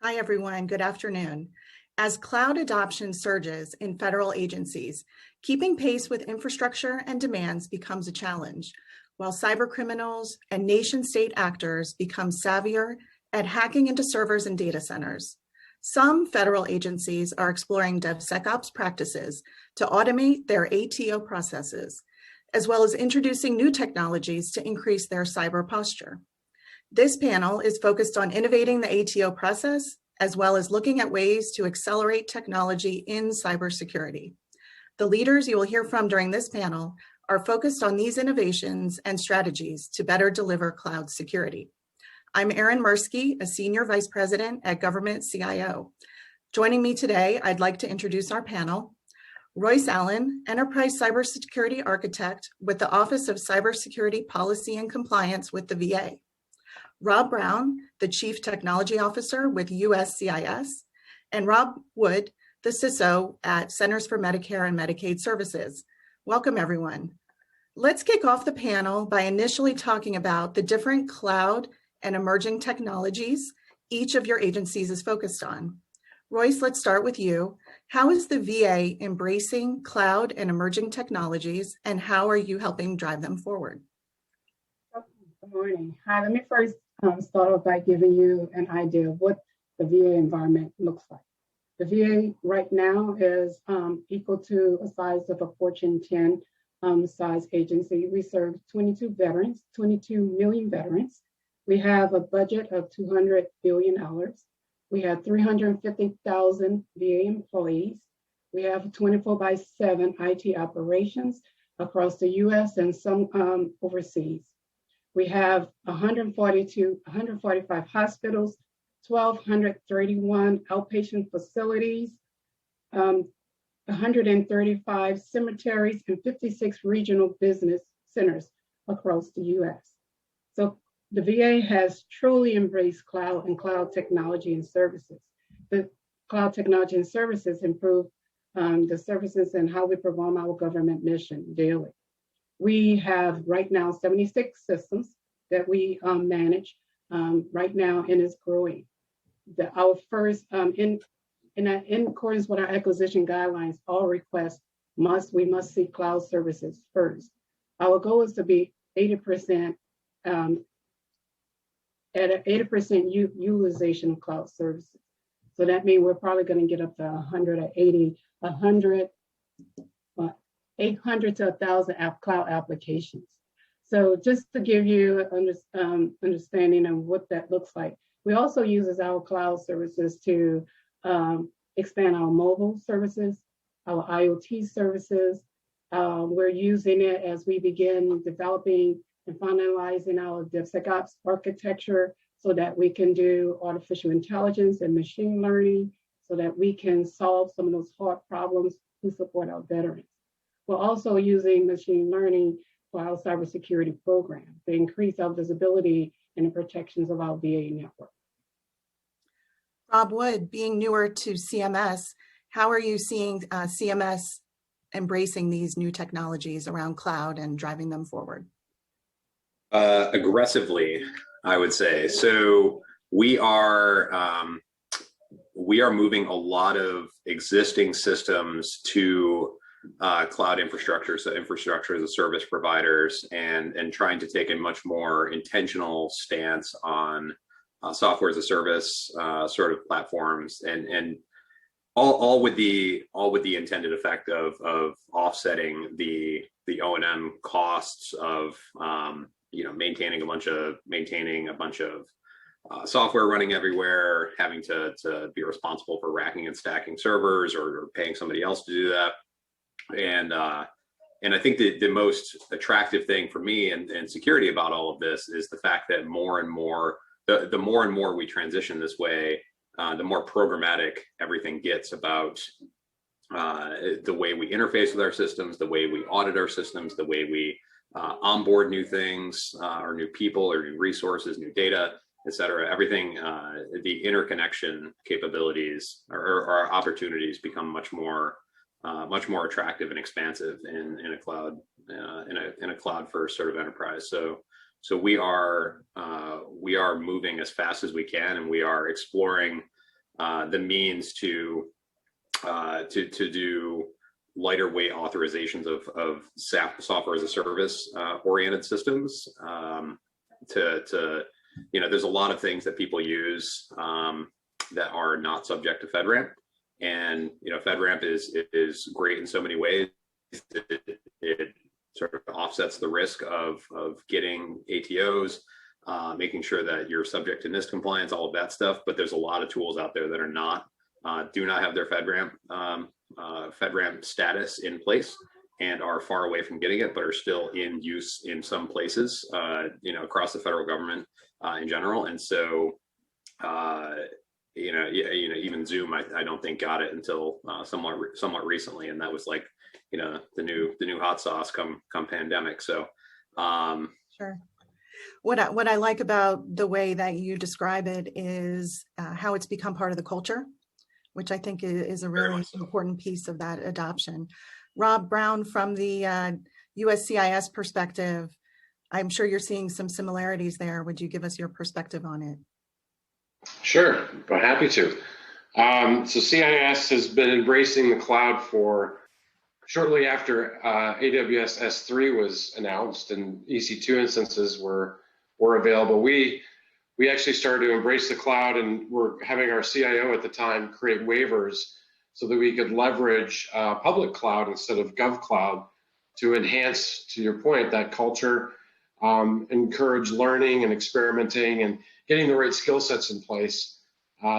Hi, everyone. Good afternoon. As cloud adoption surges in federal agencies, keeping pace with infrastructure and demands becomes a challenge, while cybercriminals and nation-state actors become savvier at hacking into servers and data centers. Some federal agencies are exploring Devsecops practices to automate their ATO processes, as well as introducing new technologies to increase their cyber posture. This panel is focused on innovating the ATO process, as well as looking at ways to accelerate technology in cybersecurity. The leaders you will hear from during this panel are focused on these innovations and strategies to better deliver cloud security. I'm Erin Mirsky, a Senior Vice President at Government CIO. Joining me today, I'd like to introduce our panel. Royce Allen, Enterprise Cybersecurity Architect with the Office of Cybersecurity Policy and Compliance with the VA. Rob Brown, the Chief Technology Officer with USCIS, and Rob Wood, the CISO at Centers for Medicare and Medicaid Services. Welcome, everyone. Let's kick off the panel by initially talking about the different cloud and emerging technologies each of your agencies is focused on. Royce, let's start with you. How is the VA embracing cloud and emerging technologies, and how are you helping drive them forward? Good morning. Hi, let me first start off by giving you an idea of what the VA environment looks like. The VA right now is equal to a size of a Fortune 10 size agency. We serve 22 million veterans. We have a budget of $200 billion. We have 350,000 VA employees. We have 24/7 IT operations across the US and some overseas. We have 145 hospitals, 1,231 outpatient facilities, 135 cemeteries, and 56 regional business centers across the US. So the VA has truly embraced cloud and cloud technology and services. The cloud technology and services improve the services and how we perform our government mission daily. We have right now 76 systems that we manage right now, and it's growing. Our first, in accordance with our acquisition guidelines, all requests we must seek cloud services first. Our goal is to be 80% at an 80% utilization of cloud services. So that means we're probably going to get up to 800 to 1,000 cloud applications. So just to give you an understanding of what that looks like, we also use our cloud services to expand our mobile services, our IoT services. We're using it as we begin developing and finalizing our Devsecops architecture so that we can do artificial intelligence and machine learning so that we can solve some of those hard problems to support our veterans. We're also using machine learning for our cybersecurity program to increase our visibility and the protections of our VA network. Rob Wood, being newer to CMS, how are you seeing CMS embracing these new technologies around cloud and driving them forward? Aggressively, I would say. So we are moving a lot of existing systems to cloud infrastructure, so infrastructure as a service providers, and trying to take a much more intentional stance on software as a service sort of platforms, and all with the intended effect of offsetting the O&M costs of maintaining a bunch of software running everywhere, having to be responsible for racking and stacking servers or paying somebody else to do that. And I think the most attractive thing for me and security about all of this is the fact that the more and more we transition this way, the more programmatic everything gets about the way we interface with our systems, the way we audit our systems, the way we onboard new things or new people or new resources, new data, et cetera. Everything, the interconnection capabilities or opportunities become much more attractive and expansive in a cloud first sort of enterprise. So we are moving as fast as we can, and we are exploring the means to do lighter weight authorizations of software as a service oriented systems. There's a lot of things that people use that are not subject to FedRAMP, and FedRAMP is great in so many ways. It sort of offsets the risk of getting ATOs, making sure that you're subject to NIST compliance, all of that stuff. But there's a lot of tools out there that are not, do not have their FedRAMP status in place and are far away from getting it, but are still in use in some places, across the federal government in general. And so, even Zoom, I don't think got it until somewhat recently, and that was like, the new hot sauce come pandemic. So, Sure. What I like about the way that you describe it is how it's become part of the culture, which I think is a really important piece of that adoption. Rob Brown, from the USCIS perspective, I'm sure you're seeing some similarities there. Would you give us your perspective on it? Sure, I'm happy to. So CIS has been embracing the cloud for shortly after AWS S3 was announced and EC2 instances were available. We actually started to embrace the cloud, and we're having our CIO at the time create waivers so that we could leverage public cloud instead of gov cloud to enhance, to your point, that culture, encourage learning and experimenting and getting the right skill sets in place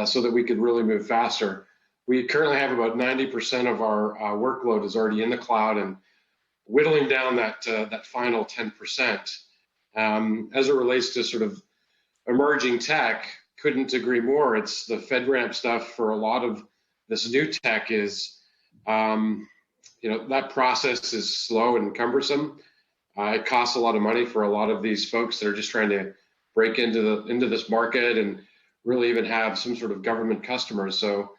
so that we could really move faster. We currently have about 90% of our workload is already in the cloud, and whittling down that final 10%. As it relates to sort of emerging tech, couldn't agree more. It's the FedRAMP stuff for a lot of this new tech is, that process is slow and cumbersome. It costs a lot of money for a lot of these folks that are just trying to break into this market and really even have some sort of government customers. So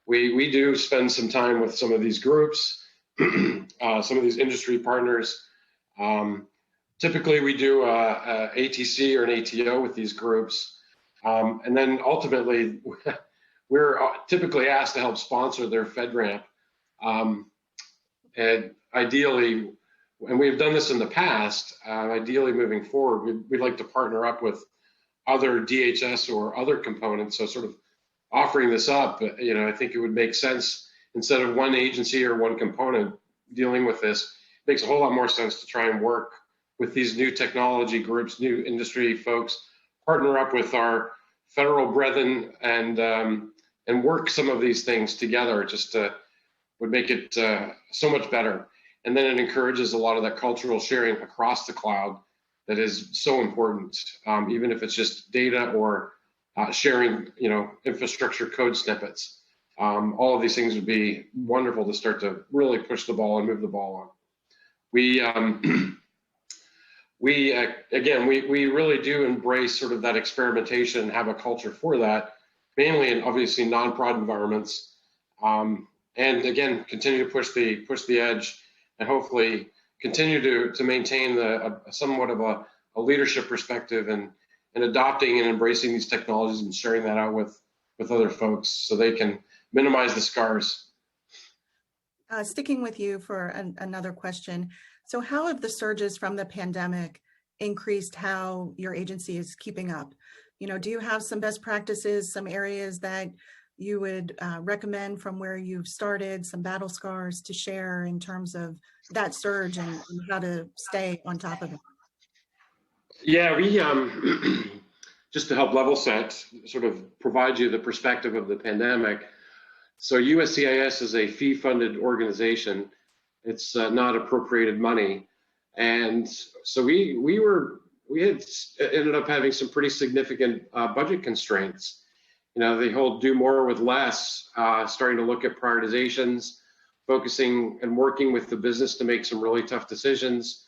we do spend some time with some of these groups, some of these industry partners. Typically, we do a ATC or an ATO with these groups, and then ultimately, we're typically asked to help sponsor their FedRAMP. And ideally, and we've done this in the past, ideally moving forward, we'd like to partner up with other DHS or other components. So sort of offering this up, I think it would make sense instead of one agency or one component dealing with this. It makes a whole lot more sense to try and work with these new technology groups, new industry folks, partner up with our federal brethren and work some of these things together. Just would make it so much better. And then it encourages a lot of that cultural sharing across the cloud that is so important, even if it's just data or sharing, infrastructure code snippets. All of these things would be wonderful to start to really push the ball and move the ball on. We really do embrace sort of that experimentation and have a culture for that, mainly in obviously non-prod environments, and again continue to push the edge and hopefully continue to maintain somewhat of a leadership perspective and adopting and embracing these technologies and sharing that out with other folks so they can minimize the scars. Sticking with you for another question. So how have the surges from the pandemic increased how your agency is keeping up? Do you have some best practices, some areas that you would recommend from where you've started, some battle scars to share in terms of that surge and how to stay on top of it? Yeah, we just to help level set, sort of provide you the perspective of the pandemic. So USCIS is a fee-funded organization. It's not appropriated money, and so we had ended up having some pretty significant budget constraints. The whole do more with less, starting to look at prioritizations, focusing and working with the business to make some really tough decisions.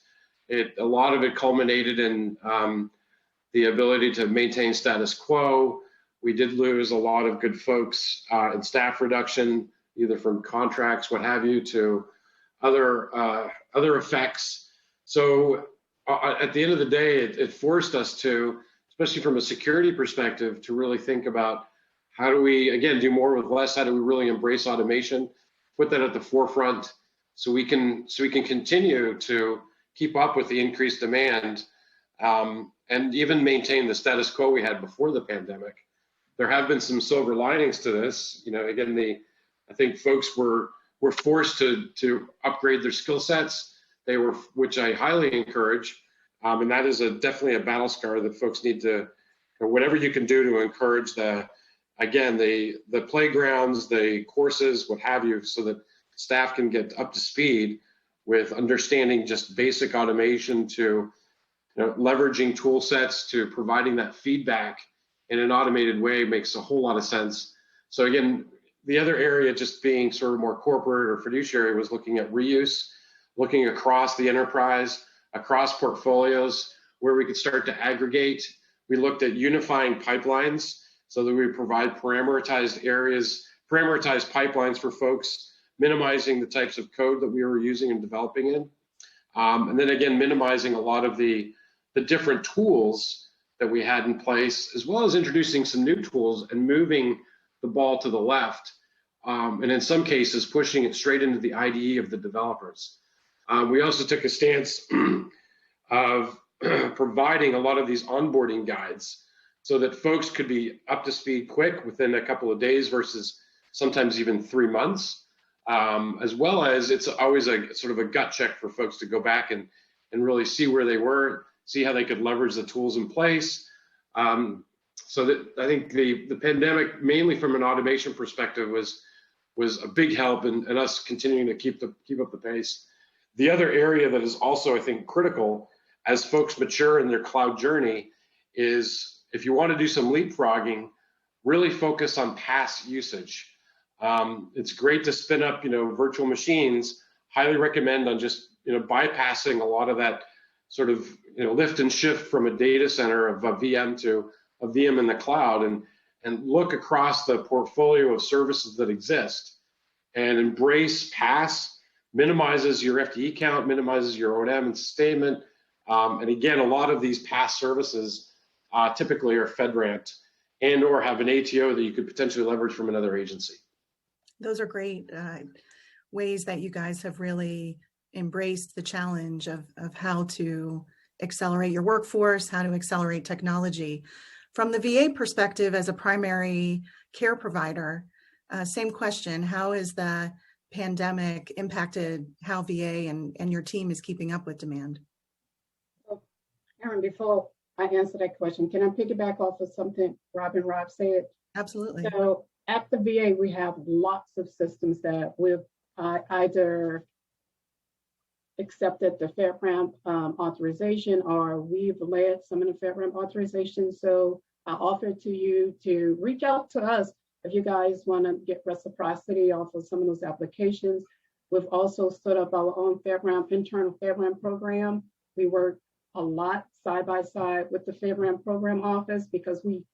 A lot of it culminated in the ability to maintain status quo. We did lose a lot of good folks in staff reduction, either from contracts, what have you, to other effects. So at the end of the day, it forced us to, especially from a security perspective, to really think about How do we, again, do more with less? How do we really embrace automation, put that at the forefront so we can continue to keep up with the increased demand, and even maintain the status quo we had before the pandemic. There have been some silver linings to this. Again, I think folks were forced to upgrade their skill sets. Which I highly encourage, and that is definitely a battle scar that folks need to, whatever you can do to encourage the playgrounds, the courses, what have you, so that staff can get up to speed with understanding just basic automation to leveraging tool sets to providing that feedback in an automated way makes a whole lot of sense. So again, the other area, just being sort of more corporate or fiduciary, was looking at reuse, looking across the enterprise, across portfolios where we could start to aggregate. We looked at unifying pipelines so that we provide parameterized pipelines for folks, minimizing the types of code that we were using and developing in. And then again, minimizing a lot of the different tools that we had in place, as well as introducing some new tools and moving the ball to the left. And in some cases, pushing it straight into the IDE of the developers. We also took a stance of providing a lot of these onboarding guides so that folks could be up to speed quick within a couple of days versus sometimes even 3 months, as well as it's always a sort of a gut check for folks to go back and really see where they were, see how they could leverage the tools in place. So that I think the pandemic, mainly from an automation perspective, was a big help in us continuing to keep up the pace. The other area that is also, I think, critical as folks mature in their cloud journey is, if you want to do some leapfrogging, really focus on past usage. It's great to spin up, virtual machines. Highly recommend on just, bypassing a lot of that sort of, lift and shift from a data center of a VM to a VM in the cloud, and look across the portfolio of services that exist and embrace PaaS. Minimizes your FTE count, minimizes your O&M and sustainment. And again, a lot of these PaaS services typically are FedRAMP and or have an ATO that you could potentially leverage from another agency. Those are great ways that you guys have really embraced the challenge of how to accelerate your workforce, how to accelerate technology. From the VA perspective, as a primary care provider, same question: how is the pandemic impacted how VA and your team is keeping up with demand? Aaron, before I answer that question, can I piggyback off of something Rob said? Absolutely. So at the VA, we have lots of systems that we've either accepted the FedRAMP authorization, or we've led some of the FedRAMP authorization. So I offer to you to reach out to us if you guys want to get reciprocity off of some of those applications. We've also stood up our own internal FedRAMP program. We work a lot side by side with the FedRAMP program office because we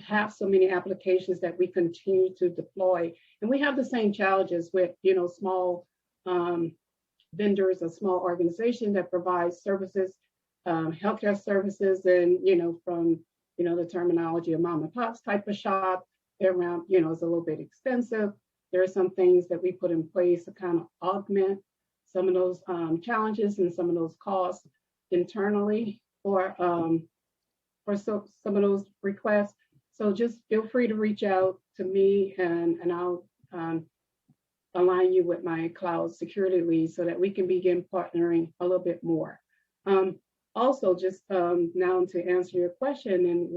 have so many applications that we continue to deploy. And we have the same challenges with, small vendors, a small organization that provides services, healthcare services, and, from, the terminology of mom and pop's type of shop, FedRAMP, is a little bit expensive. There are some things that we put in place to kind of augment some of those challenges and some of those costs internally for some of those requests. So just feel free to reach out to me, and I'll align you with my cloud security lead so that we can begin partnering a little bit more. Also, just now to answer your question, and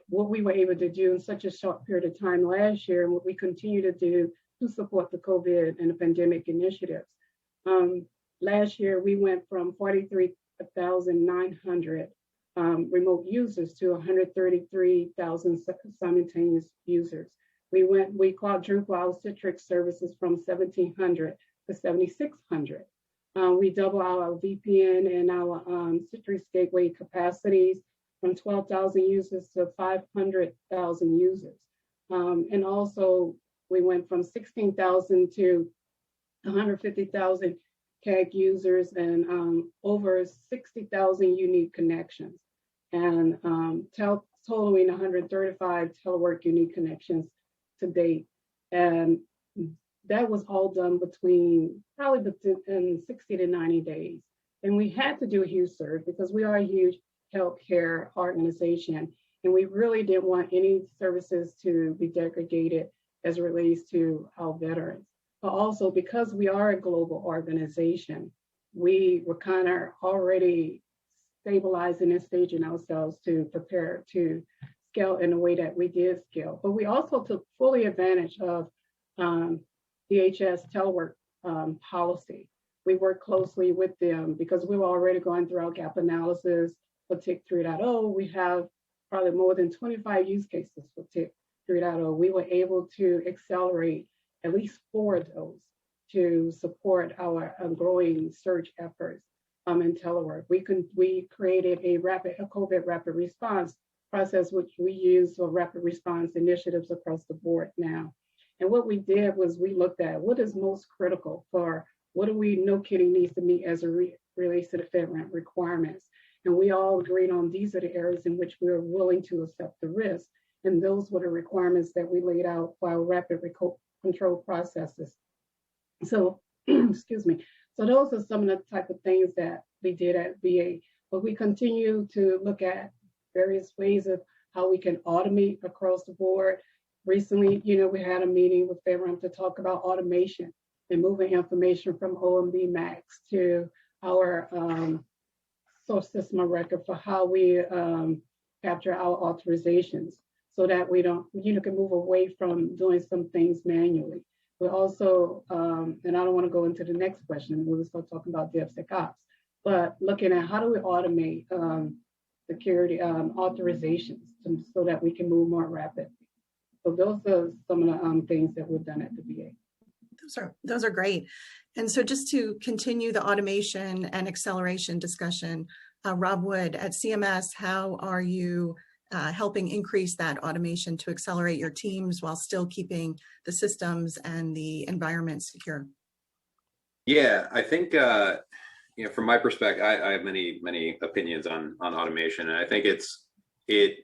what we were able to do in such a short period of time last year, and what we continue to do to support the COVID and the pandemic initiatives. Last year, we went from 43,900 remote users to 133,000 simultaneous users. We quadrupled our Citrix services from 1,700 to 7,600. We doubled our VPN and our Citrix gateway capacities from 12,000 users to 500,000 users. And also, we went from 16,000 to 150,000 CAG users and over 60,000 unique connections. And totaling 135 telework unique connections to date. And that was all done in 60 to 90 days. And we had to do a huge surge because we are a huge healthcare organization. And we really didn't want any services to be degraded as it relates to our veterans. But also because we are a global organization, we were kind of already stabilizing and staging ourselves to prepare to scale in the way that we did scale. But we also took fully advantage of DHS telework policy. We worked closely with them because we were already going through our gap analysis for TIC 3.0. We have probably more than 25 use cases for TIC 3.0. We were able to accelerate at least 4 of those to support our growing search efforts in telework. We created a COVID rapid response process, which we use for rapid response initiatives across the board now. And what we did was we looked at what is most critical for what do we no kidding needs to meet as it relates to the FedRAMP requirements. And we all agreed on these are the areas in which we are willing to accept the risk. And those were the requirements that we laid out for our rapid control processes. So, excuse me. So those are some of the type of things that we did at VA. But we continue to look at various ways of how we can automate across the board. Recently, we had a meeting with FedRAMP to talk about automation and moving information from OMB Max to our source system of record for how we capture our authorizations so that we don't, can move away from doing some things manually. We also, and I don't want to go into the next question, we will start talking about Devsecops, but looking at how do we automate security authorizations so that we can move more rapidly. So those are some of the things that we've done at the VA. Those are great. And so just to continue the automation and acceleration discussion, Rob Wood at CMS, how are you helping increase that automation to accelerate your teams while still keeping the systems and the environment secure? Yeah, I think, from my perspective, I have many opinions on automation, and I think it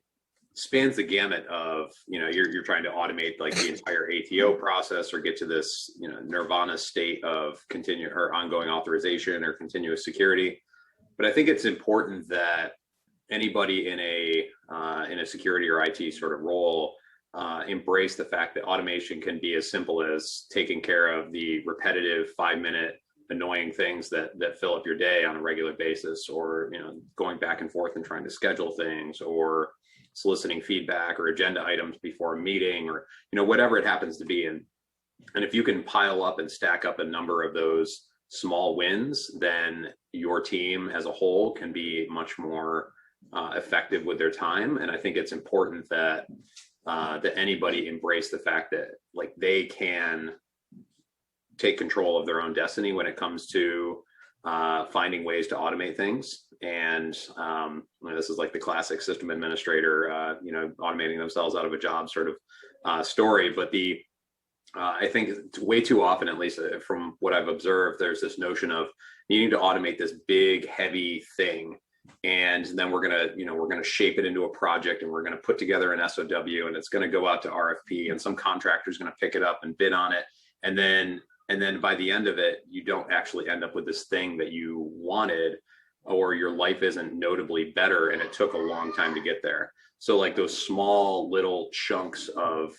spans the gamut of, you're trying to automate like the entire ATO process or get to this, nirvana state of ongoing authorization or continuous security. But I think it's important that anybody in a security or IT sort of role embrace the fact that automation can be as simple as taking care of the repetitive 5-minute annoying things that fill up your day on a regular basis, or going back and forth and trying to schedule things, or soliciting feedback or agenda items before a meeting, or whatever it happens to be. And if you can pile up and stack up a number of those small wins, then your team as a whole can be much more effective with their time. And I think it's important that anybody embrace the fact that like they can take control of their own destiny when it comes to finding ways to automate things. And this is like the classic system administrator, automating themselves out of a job sort of story. But I think way too often, at least from what I've observed, there's this notion of needing to automate this big, heavy thing. And then we're gonna shape it into a project, and we're gonna put together an SOW, and it's gonna go out to RFP, and some contractor's gonna pick it up and bid on it. And then by the end of it, you don't actually end up with this thing that you wanted, or your life isn't notably better, and it took a long time to get there. So like those small little chunks of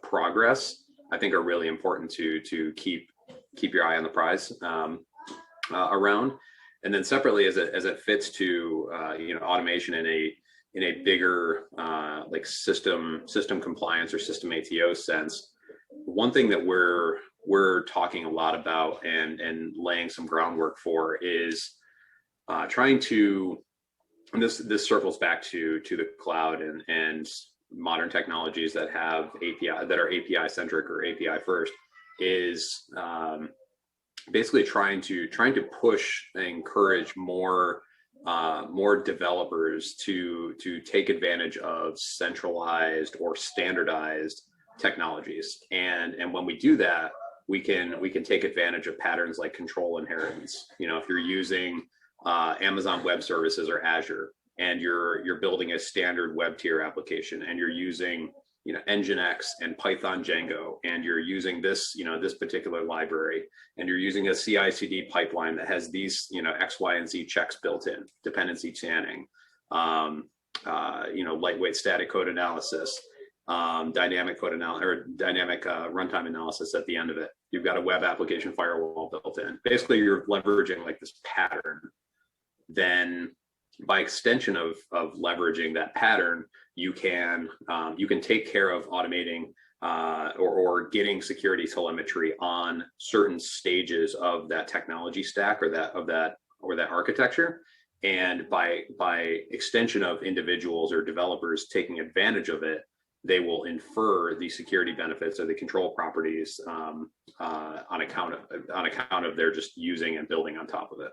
progress, I think are really important to keep your eye on the prize around. And then separately, as it fits to automation in a bigger like system compliance or system ATO sense, one thing that we're talking a lot about and laying some groundwork for is trying to, and this circles back to the cloud and modern technologies that have that are API centric or API first, is basically trying to push and encourage more developers to take advantage of centralized or standardized technologies. And when we do that, we can take advantage of patterns like control inheritance. If you're using Amazon Web Services or Azure, and you're building a standard web tier application, and you're using Nginx and Python Django, and you're using this this particular library, and you're using a CI/CD pipeline that has these X, Y, and Z checks built in, dependency scanning, lightweight static code analysis, dynamic code analysis, or dynamic runtime analysis at the end of it. You've got a web application firewall built in. Basically, you're leveraging like this pattern. Then, by extension of leveraging that pattern, you can take care of automating or getting security telemetry on certain stages of that technology stack or that architecture. And by extension of individuals or developers taking advantage of it, they will infer the security benefits or the control properties on account of their just using and building on top of it.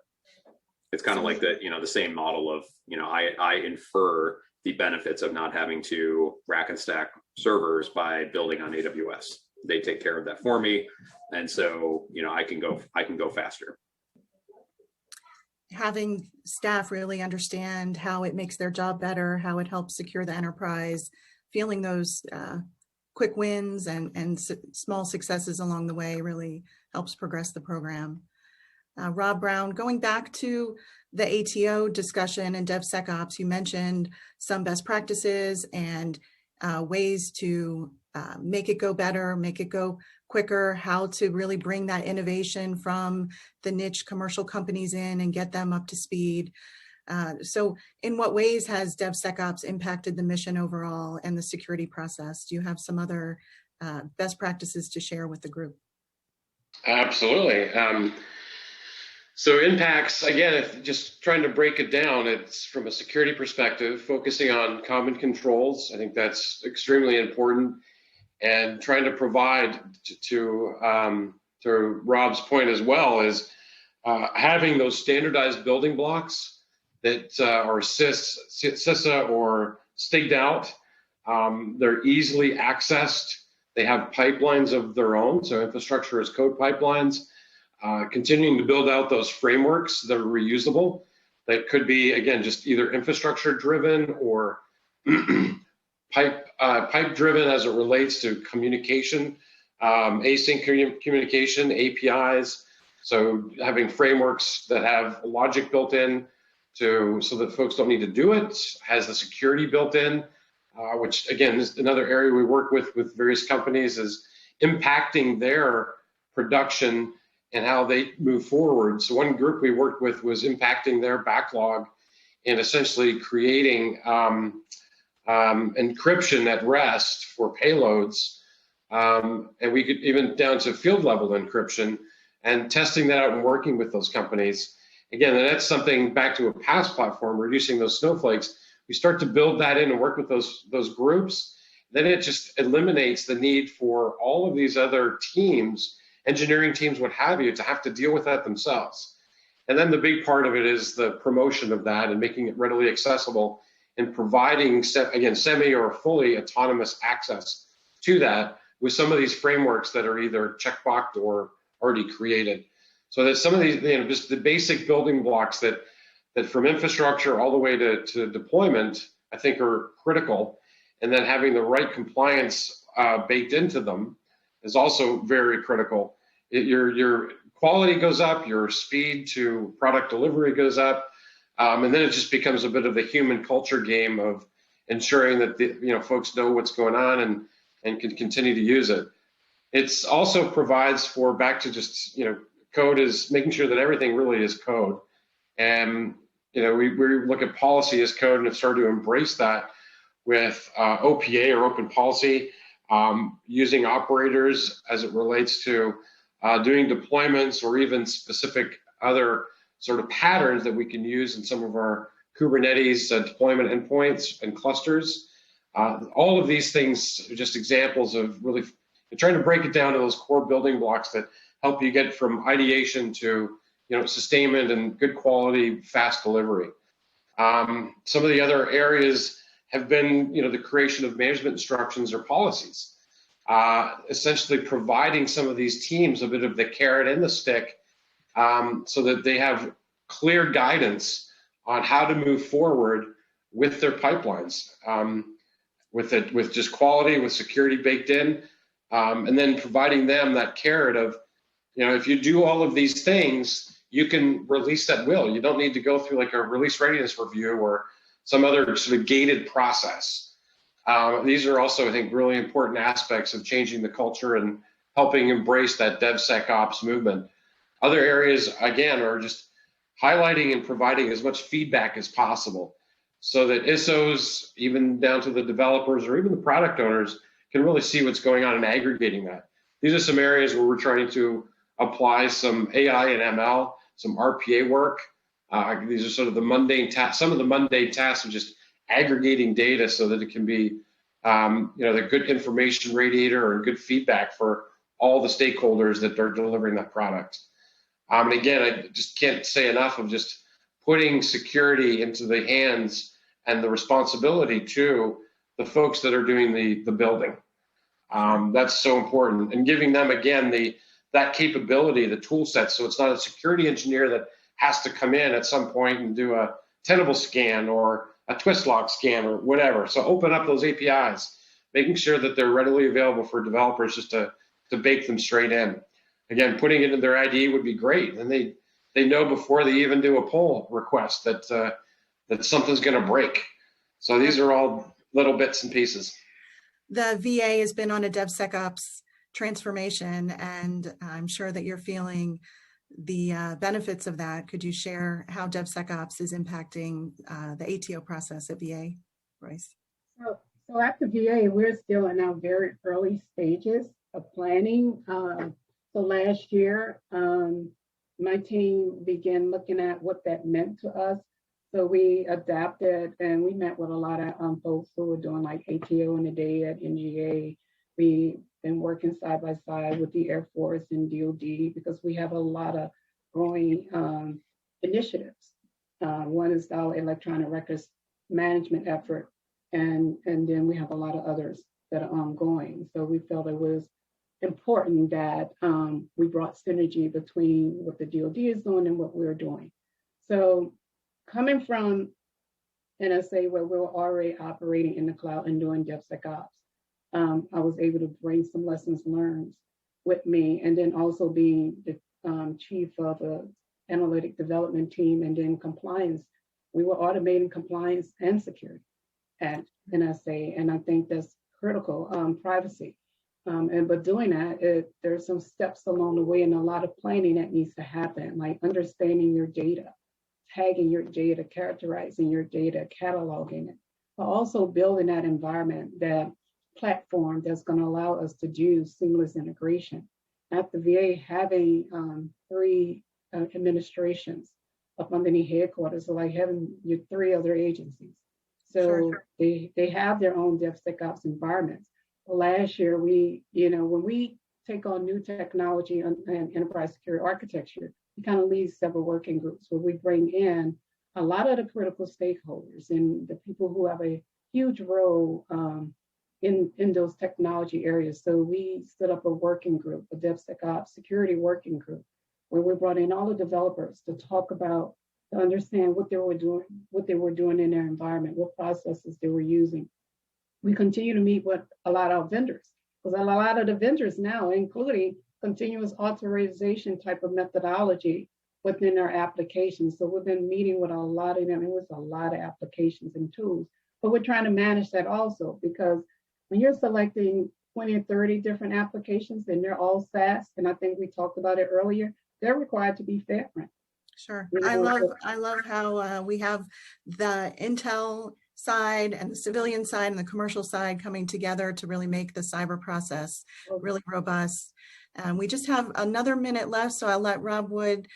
It's kind of like the same model of I infer the benefits of not having to rack and stack servers by building on AWS. They take care of that for me, and so I can go faster. Having staff really understand how it makes their job better, how it helps secure the enterprise, feeling those quick wins and small successes along the way really helps progress the program. Rob Brown, going back to the ATO discussion and Devsecops, you mentioned some best practices and ways to make it go better, make it go quicker, how to really bring that innovation from the niche commercial companies in and get them up to speed. So in what ways has Devsecops impacted the mission overall and the security process? Do you have some other best practices to share with the group? Absolutely. So impacts, again, if just trying to break it down, it's from a security perspective, focusing on common controls. I think that's extremely important, and trying to provide to Rob's point as well is having those standardized building blocks that are CISA or staked out. They're easily accessed. They have pipelines of their own, so infrastructure as code pipelines. Continuing to build out those frameworks that are reusable. That could be, again, just either infrastructure driven or pipe driven as it relates to communication, async communication, APIs. So having frameworks that have logic built in so that folks don't need to do it, has the security built in, which again is another area we work with various companies, is impacting their production and how they move forward. So one group we worked with was impacting their backlog and essentially creating encryption at rest for payloads. And we could even down to field level encryption and testing that out and working with those companies. Again, and that's something back to a past platform, reducing those snowflakes. We start to build that in and work with those groups. Then it just eliminates the need for all of these other teams, engineering teams, what have you, to have to deal with that themselves. And then the big part of it is the promotion of that and making it readily accessible and providing, again, semi or fully autonomous access to that with some of these frameworks that are either checkboxed or already created. So that some of these, just the basic building blocks that from infrastructure all the way to deployment, I think are critical. And then having the right compliance baked into them is also very critical. Your quality goes up, your speed to product delivery goes up, and then it just becomes a bit of a human culture game of ensuring that folks know what's going on and can continue to use it. It's also provides for, back to just code, is making sure that everything really is code, and we look at policy as code and have started to embrace that with OPA or open policy. Using operators as it relates to doing deployments or even specific other sort of patterns that we can use in some of our Kubernetes deployment endpoints and clusters. All of these things are just examples of really trying to break it down to those core building blocks that help you get from ideation to sustainment and good quality, fast delivery. Some of the other areas have been, the creation of management instructions or policies, essentially providing some of these teams a bit of the carrot and the stick, so that they have clear guidance on how to move forward with their pipelines, with just quality, with security baked in, and then providing them that carrot of, if you do all of these things, you can release at will. You don't need to go through like a release readiness review or some other sort of gated process. These are also, I think, really important aspects of changing the culture and helping embrace that DevSecOps movement. Other areas, again, are just highlighting and providing as much feedback as possible so that ISOs, even down to the developers or even the product owners, can really see what's going on and aggregating that. These are some areas where we're trying to apply some AI and ML, some RPA work. These are sort of the mundane tasks, some of the mundane tasks of just aggregating data so that it can be, the good information radiator or good feedback for all the stakeholders that are delivering that product. And again, I just can't say enough of just putting security into the hands and the responsibility to the folks that are doing the building. That's so important, and giving them again that capability, the tool set, so it's not a security engineer that has to come in at some point and do a tenable scan or a twist lock scan or whatever. So open up those APIs, making sure that they're readily available for developers just to bake them straight in. Again, putting it in their IDE would be great, and they know before they even do a pull request that something's going to break. So these are all little bits and pieces. The VA has been on a DevSecOps transformation, and I'm sure that you're feeling the benefits of that. Could you share how DevSecOps is impacting the ATO process at VA, Royce? So at the VA, we're still in our very early stages of planning. So last year, my team began looking at what that meant to us. So we adapted, and we met with a lot of folks who were doing like ATO in the day at NGA. We've been working side by side with the Air Force and DoD because we have a lot of growing initiatives. One is our electronic records management effort, and then we have a lot of others that are ongoing. So we felt it was important that we brought synergy between what the DoD is doing and what we're doing. So coming from NSA, where we were already operating in the cloud and doing DevSecOps, I was able to bring some lessons learned with me, and then also being the chief of the analytic development team and then compliance. We were automating compliance and security at NSA, and I think that's critical, privacy. But doing that, there's some steps along the way and a lot of planning that needs to happen, like understanding your data, tagging your data, characterizing your data, cataloging it, but also building that environment, that platform that's going to allow us to do seamless integration. At the VA, having 3 administrations up underneath headquarters, so like having your 3 other agencies. So sure. They have their own DevSecOps environments. Last year, when we take on new technology and enterprise security architecture, we kind of lead several working groups where we bring in a lot of the critical stakeholders and the people who have a huge role in those technology areas. So we set up a working group, a DevSecOps security working group, where we brought in all the developers to talk about, to understand what they were doing in their environment, what processes they were using. We continue to meet with a lot of vendors, because a lot of the vendors now, including continuous authorization type of methodology within our applications. So we've been meeting with a lot of them. It was a lot of applications and tools, but we're trying to manage that also, because when you're selecting 20 or 30 different applications and they're all SaaS, and I think we talked about it earlier, they're required to be FedRAMP. Sure. I love how we have the Intel side and the civilian side and the commercial side coming together to really make the cyber process really robust. We just have another minute left, so I'll let Rob Wood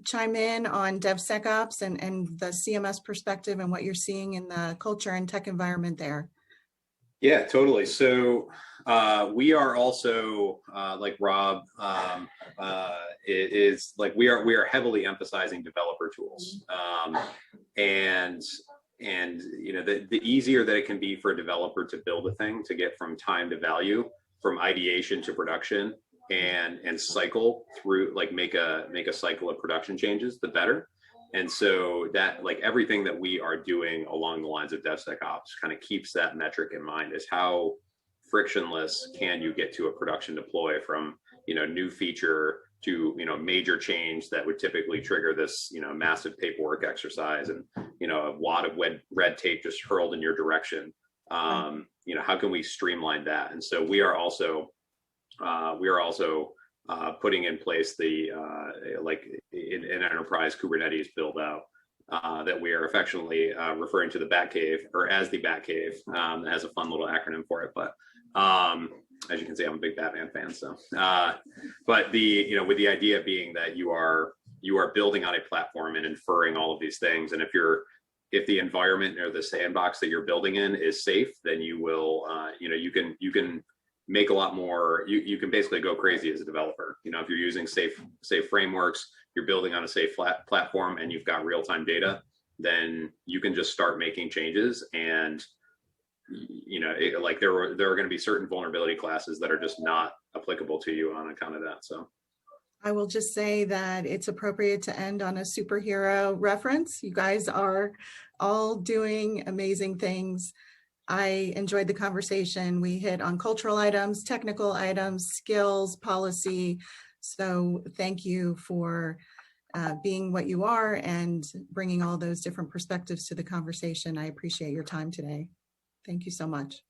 chime in on DevSecOps and the CMS perspective and what you're seeing in the culture and tech environment there. Yeah, totally. So we are also like Rob. It is like we are heavily emphasizing developer tools, and the easier that it can be for a developer to build a thing, to get from time to value, from ideation to production, and cycle through, like make a cycle of production changes, the better. And so that, like, everything that we are doing along the lines of DevSecOps kind of keeps that metric in mind, is how frictionless can you get to a production deploy from, new feature to, major change that would typically trigger this, massive paperwork exercise and, a lot of red tape just hurled in your direction. How can we streamline that? And so we are also putting in place the like in enterprise Kubernetes build out that we are affectionately referring to the Bat Cave, or as the Bat Cave. It has a fun little acronym for it, but as you can see, I'm a big Batman fan. So, but with the idea being that you are building on a platform and inferring all of these things, and if the environment or the sandbox that you're building in is safe, then you will, you can make a lot more. You can basically go crazy as a developer. If you're using safe frameworks, you're building on a safe platform, and you've got real-time data, then you can just start making changes. And like there are going to be certain vulnerability classes that are just not applicable to you on account of that. So I will just say that it's appropriate to end on a superhero reference. You guys are all doing amazing things. I enjoyed the conversation. We hit on cultural items, technical items, skills, policy. So thank you for being what you are and bringing all those different perspectives to the conversation. I appreciate your time today. Thank you so much.